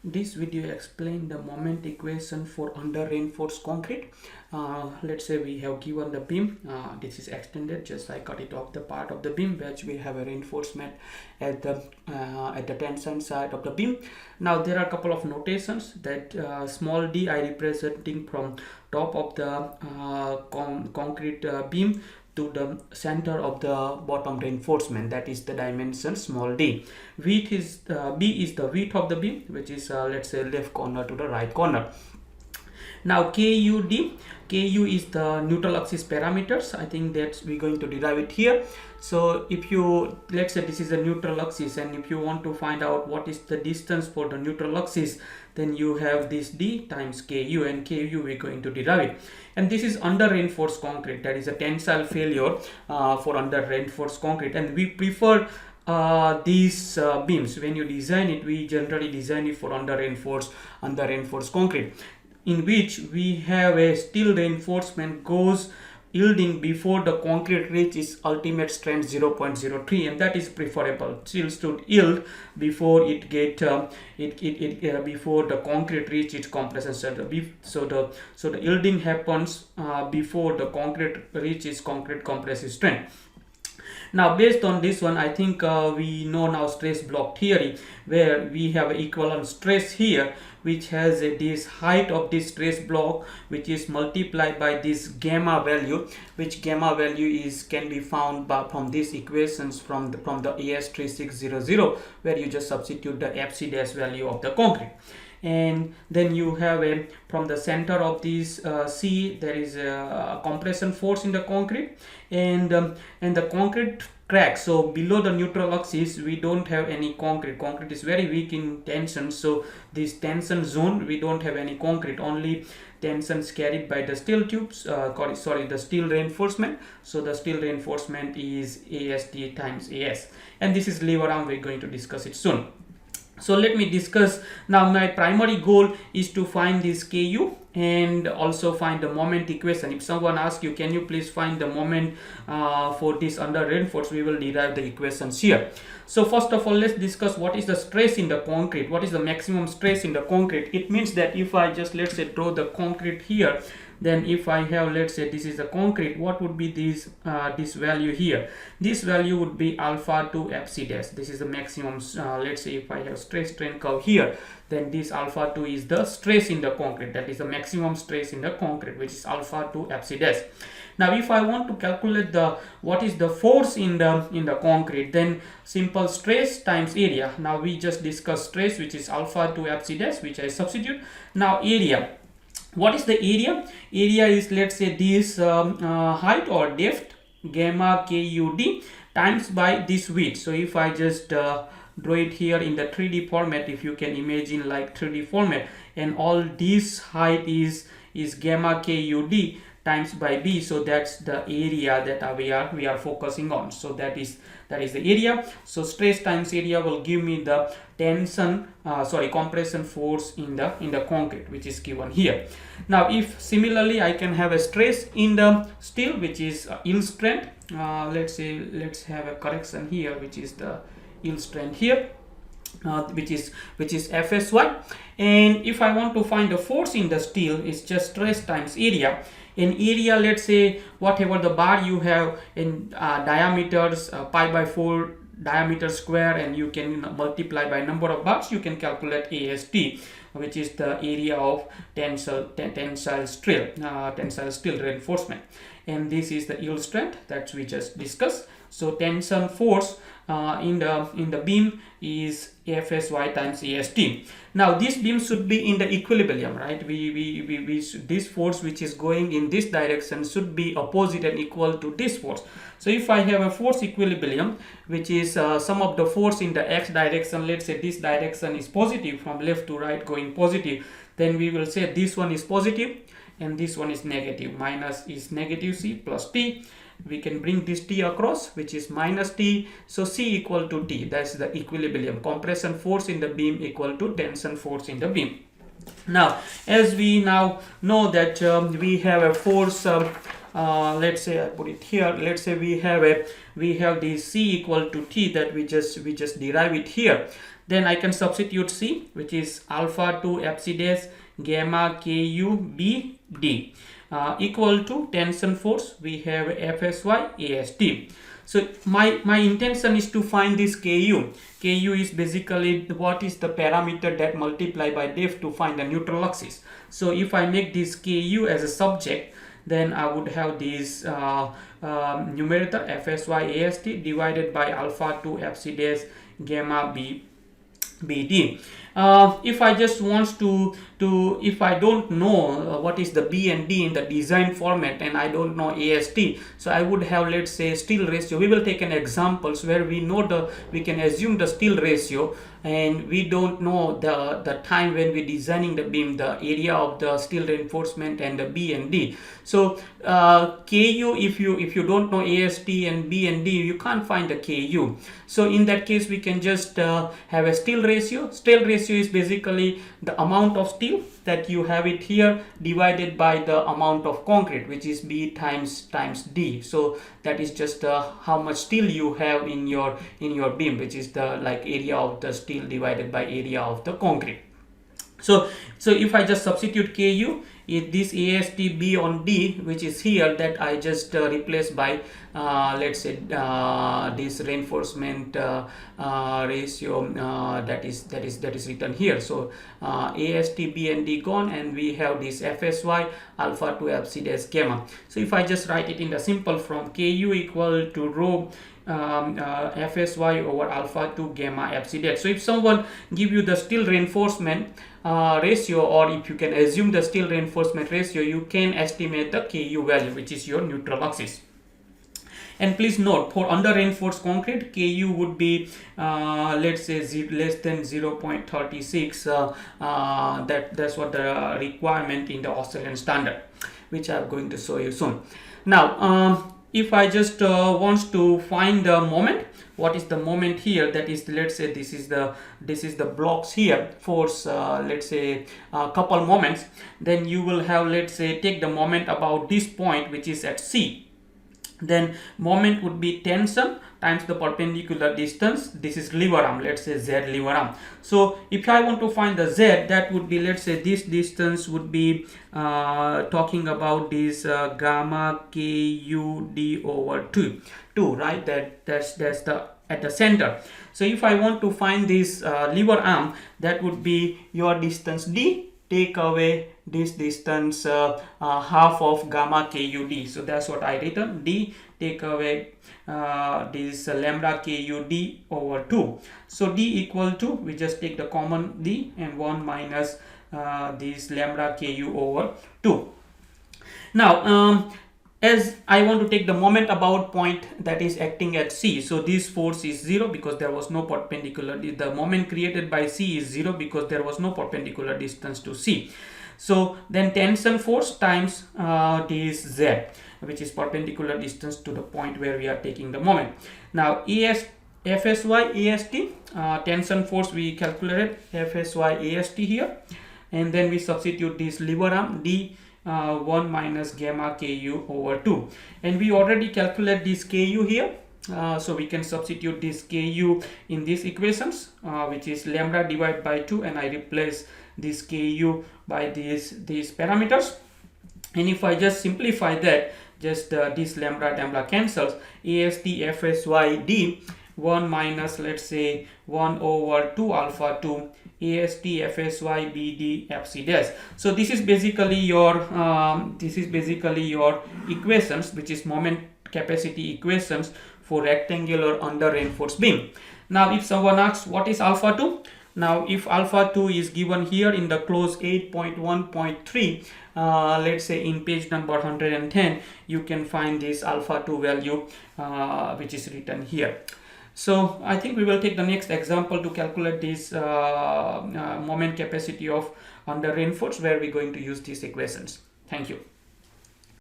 This video explains the moment equation for under reinforced concrete. Let's say we have given the beam. This is extended. Just I cut it off the part of the beam which we have a reinforcement at the tension side of the beam. Now there are a couple of notations that small d I representing from top of the concrete beam to the center of the bottom reinforcement, that is the dimension small d. Width is b is the width of the beam, which is let's say left corner to the right corner. Now KU is the neutral axis parameters. I think that we're going to derive it here. So if you, let's say this is a neutral axis, and if you want to find out what is the distance for the neutral axis, then you have this d times KU, and KU we're going to derive it. And this is under reinforced concrete, that is a tensile failure for under reinforced concrete, and we prefer these beams. When you design it, we generally design it for under reinforced concrete, in which we have a steel reinforcement goes yielding before the concrete reaches ultimate strength 0.03, and that is preferable. Steel should yield before it get before the concrete reach its compression center. So the yielding happens before the concrete reaches concrete compressive strength. Now based on this one, I think we know now stress block theory, where we have equivalent stress here, which has this height of this stress block, which is multiplied by this gamma value, which gamma value is can be found from these equations from the AS3600, where you just substitute the FC dash value of the concrete. And then you have a, from the center of this C, there is a compression force in the concrete, and the concrete cracks. So below the neutral axis we don't have any concrete. Concrete is very weak in tension, so this tension zone we don't have any concrete, only tensions carried by the steel tubes, the steel reinforcement. So the steel reinforcement is ASD times AS, and this is lever arm. We're going to discuss it soon. So let me discuss now. My primary goal is to find this KU and also find the moment equation. If someone asks you, can you please find the moment for this under reinforced, we will derive the equations here. So first of all, let's discuss what is the stress in the concrete. What is the maximum stress in the concrete? It means that if I just, let's say, draw the concrete here, then if I have, let's say this is the concrete, what would be this value here? This value would be alpha 2 FC dash. This is the maximum. Let's say if I have stress strain curve here, then this alpha 2 is the stress in the concrete, that is the maximum stress in the concrete, which is alpha 2 FC dash. Now if I want to calculate the what is the force in the concrete, then simple stress times area. Now we just discussed stress, which is alpha 2 FC dash, which I substitute. Now area. What is the area? Area is, let's say, this height or depth, gamma KUD, times by this width. So if I just draw it here in the 3D format, if you can imagine like 3D format, and all this height is gamma KUD times by B, so that's the area that we are focusing on. So that is the area. So stress times area will give me the compression force in the concrete, which is given here. Now if similarly I can have a stress in the steel, which is yield strength. Let's have a correction here, which is the yield strength here, which is FSY. And if I want to find the force in the steel, it's just stress times area. In area, let's say whatever the bar you have in diameters, pi by 4 diameter square, and you can multiply by number of bars, you can calculate AST, which is the area of tensile steel reinforcement. And this is the yield strength that we just discussed. So tension force in the beam is FSY times AST. Now this beam should be in the equilibrium, right? This force which is going in this direction should be opposite and equal to this force. So if I have a force equilibrium, which is sum of the force in the x direction, let's say this direction is positive, from left to right going positive, then we will say this one is positive and this one is negative. Minus is negative C plus T. We can bring this T across, which is minus T. So C equal to T. That's the equilibrium. Compression force in the beam equal to tension force in the beam. Now, as we now know that we have a force, let's say I put it here. Let's say we have this C equal to T, that we just derive it here. Then I can substitute C, which is alpha 2 FC dash gamma KU B D equal to tension force. We have FSY AST. So my intention is to find this KU. KU is basically what is the parameter that multiply by def to find the neutral axis. So if I make this KU as a subject, then I would have this numerator FSY AST divided by alpha 2 FC dash gamma BD. If I just want to if I don't know what is the B and D in the design format, and I don't know AST, so I would have, let's say, steel ratio. We will take an examples where we know we can assume the steel ratio, and we don't know the time when we designing the beam, the area of the steel reinforcement, and the B and D. So KU, if you don't know AST and B and D, you can't find the KU. So in that case, we can just have a steel ratio. Steel ratio is basically the amount of steel that you have it here divided by the amount of concrete, which is B times D. So that is just how much steel you have in your beam, which is the like area of the steel divided by area of the concrete. So if I just substitute KU, this AST B on D, which is here, that I just replace by let's say this reinforcement ratio that is written here. So AST B and D gone, and we have this FSY alpha 2 FC dash gamma. So if I just write it in the simple form, KU equal to rho FSY over alpha 2 gamma FC dash. So if someone give you the steel reinforcement ratio, or if you can assume the steel reinforcement ratio, you can estimate the KU value, which is your neutral axis. And please note, for under reinforced concrete, KU would be let's say less than 0.36. That's what the requirement in the Australian standard, which I'm going to show you soon. Now if I just wants to find the moment, what is the moment here? That is, let's say this is the blocks here, force let's say a couple moments. Then you will have, let's say, take the moment about this point, which is at C. Then moment would be tension times the perpendicular distance. This is lever arm, let's say Z lever arm. So if I want to find the Z, that would be, let's say, this distance would be talking about this gamma KUD over 2, right? That's the at the center. So if I want to find this lever arm, that would be your distance D, take away this distance half of gamma KUD. So that's what I written, D take away this lambda KUD over 2. So D equal to, we just take the common D, and 1 minus this lambda KU over 2. Now as I want to take the moment about point that is acting at C, so this force is 0 because there was no perpendicular. The moment created by C is 0 because there was no perpendicular distance to C. So then tension force times this Z, which is perpendicular distance to the point where we are taking the moment. Now FSY AST, tension force we calculated FSY AST here, and then we substitute this lever arm D 1 minus gamma KU over 2, and we already calculate this KU here. So we can substitute this KU in these equations, which is lambda divided by 2, and I replace this KU by these parameters. And if I just simplify that, just this lambda cancels. AST FSY D 1 minus, let's say, 1 over 2 alpha 2 AST FSY BD FC dash. So this is basically your equations, which is moment capacity equations for rectangular under reinforced beam. Now if someone asks what is alpha 2, now if alpha 2 is given here in the clause 8.1.3, let's say in page number 110, you can find this alpha 2 value which is written here. So I think we will take the next example to calculate this moment capacity of under reinforced, where we're going to use these equations. Thank you.